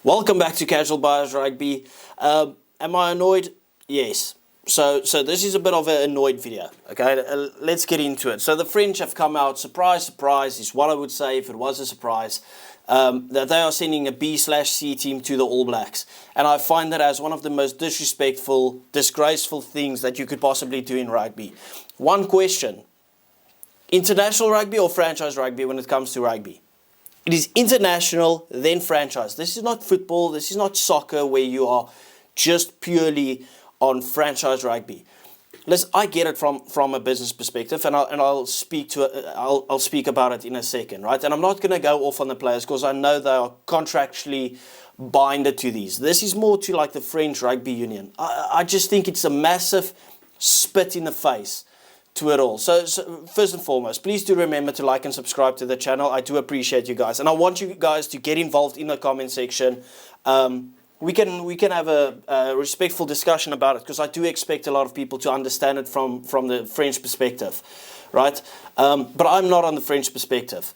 Welcome back to CasualBiasRugby. Am I annoyed? Yes. So this is a bit of an annoyed video. Okay, let's get into it. So the French have come out, surprise, surprise, is what I would say if it was a surprise, that they are sending a B/C team to the All Blacks. And I find that as one of the most disrespectful, disgraceful things that you could possibly do in rugby. One question: international rugby or franchise rugby when it comes to rugby? It is international, then franchise. This is not football. This is not soccer where you are just purely on franchise rugby. Listen, I get it from a business perspective, and I'll speak about it in a second, right? And I'm not going to go off on the players because I know they are contractually binded to these. This is more to like the French Rugby Union. I just think it's a massive spit in the face to it all. So first and foremost, please do remember to like and subscribe to the channel. I do appreciate you guys, and I want you guys to get involved in the comment section. We can have a respectful discussion about it because I do expect a lot of people to understand it from the French perspective, right? But I'm not on the French perspective.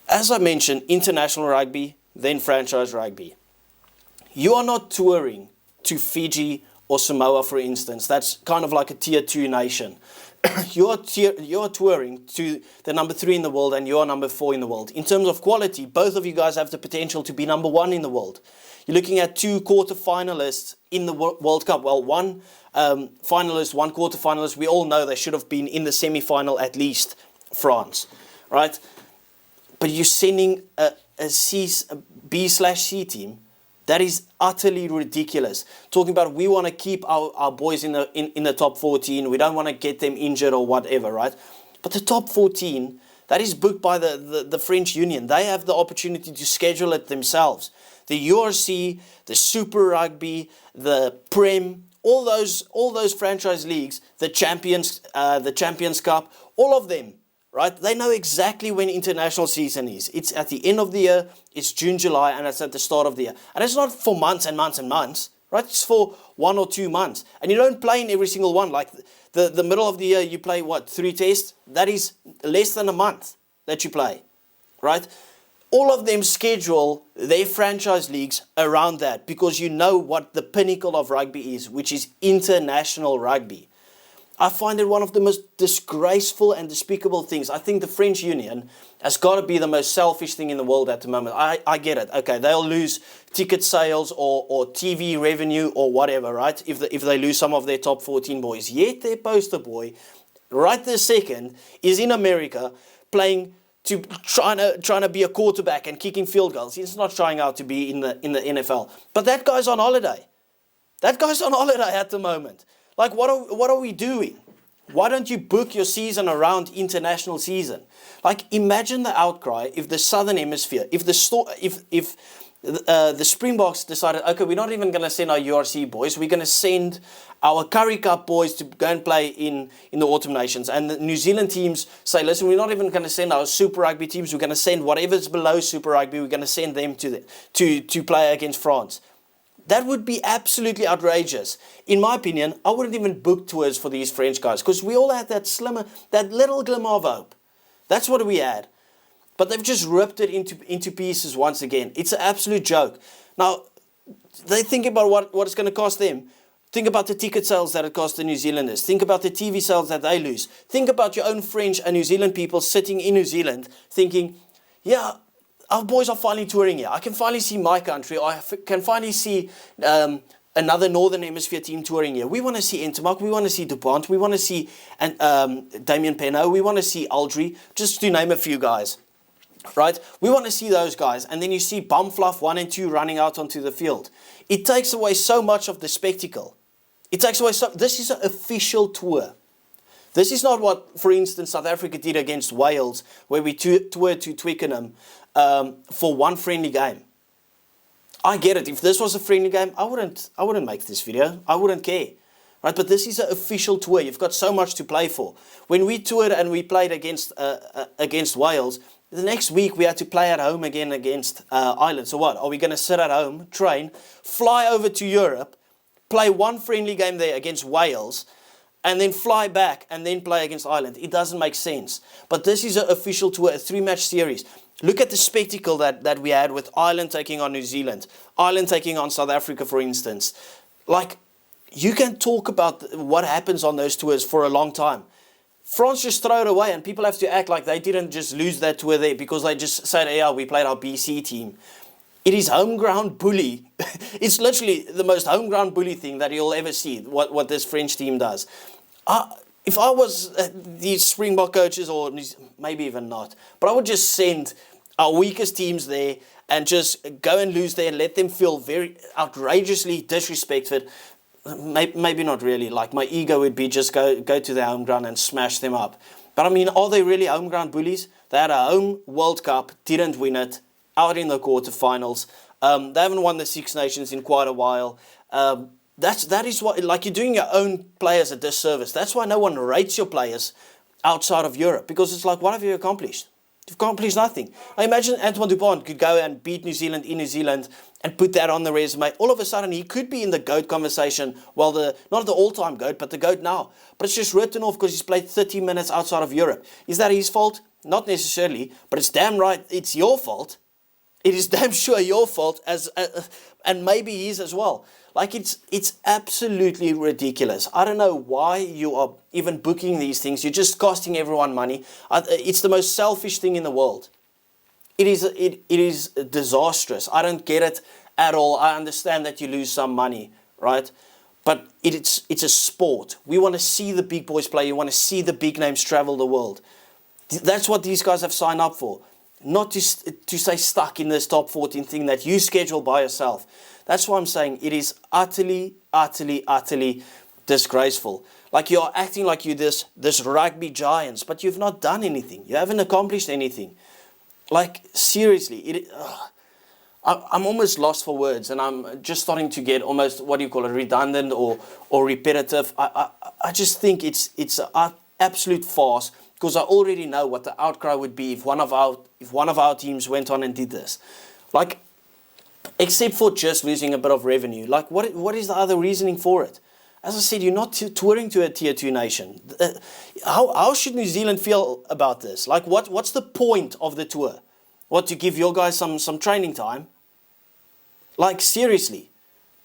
As I mentioned, international rugby, then franchise rugby. You are not touring to Fiji or Samoa, for instance. That's kind of like a tier 2 nation. You're touring to the number 3 in the world and you're number 4 in the world. In terms of quality, both of you guys have the potential to be number 1 in the world. You're looking at 2 quarter-finalists in the World Cup. Well, 1 finalist, 1 quarter-finalist. We all know they should have been in the semi-final at least, France, right? But you're sending a B/C team. That is utterly ridiculous. Talking about we want to keep our boys in the top 14. We don't want to get them injured or whatever, right? But the top 14, that is booked by the French Union. They have the opportunity to schedule it themselves. The URC, the Super Rugby, the Prem, all those franchise leagues, the Champions Cup, all of them. Right? They know exactly when international season is. It's at the end of the year, it's June, July, and it's at the start of the year. And it's not for months and months and months, right? It's for 1 or 2 months. And you don't play in every single one. Like the middle of the year, you play, 3 tests? That is less than a month that you play, right? All of them schedule their franchise leagues around that because you know what the pinnacle of rugby is, which is international rugby. I find it one of the most disgraceful and despicable things. I think the French Union has got to be the most selfish thing in the world at the moment. I get it. Okay, they'll lose ticket sales or TV revenue or whatever, right? If they lose some of their top 14 boys. Yet their poster boy, right this second, is in America trying to be a quarterback and kicking field goals. He's not trying out to be in the NFL. But that guy's on holiday. That guy's on holiday at the moment. Like, what are we doing? Why don't you book your season around international season? Like, imagine the outcry if the Southern Hemisphere, if the Springboks decided, okay, we're not even going to send our URC boys. We're going to send our Currie Cup boys to go and play in the Autumn Nations. And the New Zealand teams say, listen, we're not even going to send our Super Rugby teams. We're going to send whatever's below Super Rugby. We're going to send them to play against France. That would be absolutely outrageous. In my opinion, I wouldn't even book tours for these French guys because we all had that little glimmer of hope. That's what we had. But they've just ripped it into pieces once again. It's an absolute joke. Now, they think about what it's going to cost them. Think about the ticket sales that it costs the New Zealanders. Think about the TV sales that they lose. Think about your own French and New Zealand people sitting in New Zealand thinking, yeah, our boys are finally touring here. I can finally see my country. I can finally see another Northern Hemisphere team touring here. We want to see Intermark. We want to see DuPont. We want to see Damien Penaud. We want to see Aldry, just to name a few guys. Right? We want to see those guys. And then you see Bumfluff 1 and 2 running out onto the field. It takes away so much of the spectacle. It takes away this is an official tour. This is not what, for instance, South Africa did against Wales, where we toured to Twickenham for 1 friendly game. I get it. If this was a friendly game, I wouldn't make this video. I wouldn't care. Right? But this is an official tour. You've got so much to play for. When we toured and we played against Wales, the next week we had to play at home again against Ireland. So what? Are we going to sit at home, train, fly over to Europe, play 1 friendly game there against Wales, and then fly back and then play against Ireland? It doesn't make sense. But this is an official tour, a 3-match series. Look at the spectacle that we had with Ireland taking on New Zealand, Ireland taking on South Africa, for instance. Like, you can talk about what happens on those tours for a long time. France just throw it away, and people have to act like they didn't just lose that tour there because they just said, yeah, we played our BC team. It is home ground bully. It's literally the most home ground bully thing that you'll ever see, what this French team does. If I was these Springbok coaches, or maybe even not, but I would just send our weakest teams there and just go and lose there and let them feel very outrageously disrespected. Maybe not really. Like, my ego would be just go to their home ground and smash them up. But I mean, are they really home ground bullies? They had a home World Cup, didn't win it, out in the quarterfinals. They haven't won the Six Nations in quite a while. That is what, like, you're doing your own players a disservice. That's why no one rates your players outside of Europe, because it's like, what have you accomplished? You've accomplished nothing. I imagine Antoine Dupont could go and beat New Zealand in New Zealand and put that on the resume. All of a sudden, he could be in the GOAT conversation. Well, not the all-time GOAT, but the GOAT now. But it's just written off because he's played 30 minutes outside of Europe. Is that his fault? Not necessarily, but it's damn right it's your fault. It is damn sure your fault, and maybe his as well. Like, it's absolutely ridiculous. I don't know why you are even booking these things. You're just costing everyone money. It's the most selfish thing in the world. It is disastrous. I don't get it at all. I understand that you lose some money, right? But it's a sport. We want to see the big boys play. You want to see the big names travel the world. That's what these guys have signed up for. Not to stay stuck in this top 14 thing that you schedule by yourself. That's why I'm saying it is utterly, utterly, utterly disgraceful. Like, you're acting like you're this rugby giants, but you've not done anything. You haven't accomplished anything. Like, seriously, I'm almost lost for words, and I'm just starting to get almost, what do you call it, redundant or repetitive. I just think it's an absolute farce, because I already know what the outcry would be if one of our teams went on and did this. Like, except for just losing a bit of revenue, like, what is the other reasoning for it? As I said, you're not touring to a tier 2 nation. How should New Zealand feel about this? Like, what's the point of the tour? What, to give your guys some training time? Like, seriously,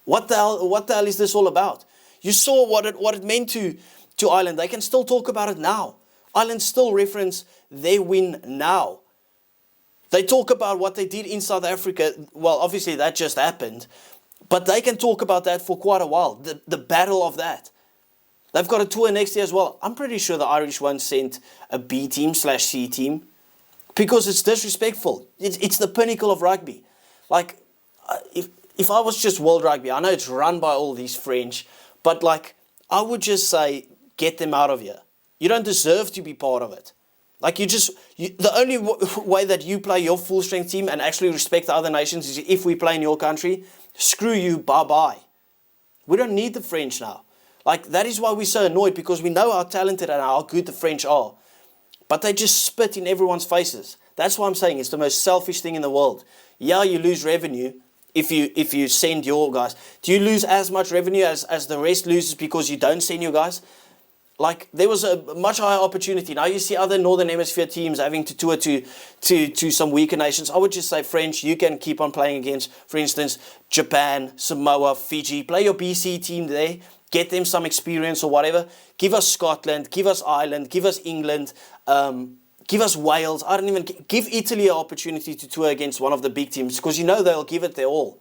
what the hell is this all about? You saw what it meant to Ireland. They can still talk about it now. Ireland still reference their win now. They talk about what they did in South Africa. Well, obviously that just happened, but they can talk about that for quite a while. The battle of that. They've got a tour next year as well. I'm pretty sure the Irish won't send a B team / C team, because it's disrespectful. It's the pinnacle of rugby. Like, if I was just World Rugby, I know it's run by all these French, but like, I would just say, get them out of here. You don't deserve to be part of it. Like, the only way that you play your full strength team and actually respect the other nations is if we play in your country. Screw you, bye-bye. We don't need the French now. Like, that is why we're so annoyed, because we know how talented and how good the French are. But they just spit in everyone's faces. That's why I'm saying it's the most selfish thing in the world. Yeah, you lose revenue if you send your guys. Do you lose as much revenue as the rest loses because you don't send your guys? Like, there was a much higher opportunity. Now you see other Northern Hemisphere teams having to tour to some weaker nations. I would just say, French, you can keep on playing against, for instance, Japan, Samoa, Fiji. Play your BC team there. Get them some experience or whatever. Give us Scotland. Give us Ireland. Give us England. Give us Wales. I don't even... Give Italy an opportunity to tour against one of the big teams, because you know they'll give it their all,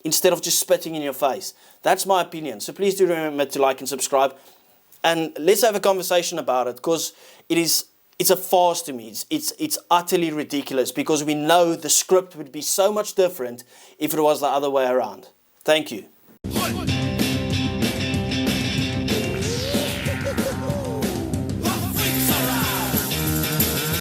instead of just spitting in your face. That's my opinion. So please do remember to like and subscribe. And let's have a conversation about it, because it's a farce to me. It's utterly ridiculous, because we know the script would be so much different if it was the other way around. Thank you.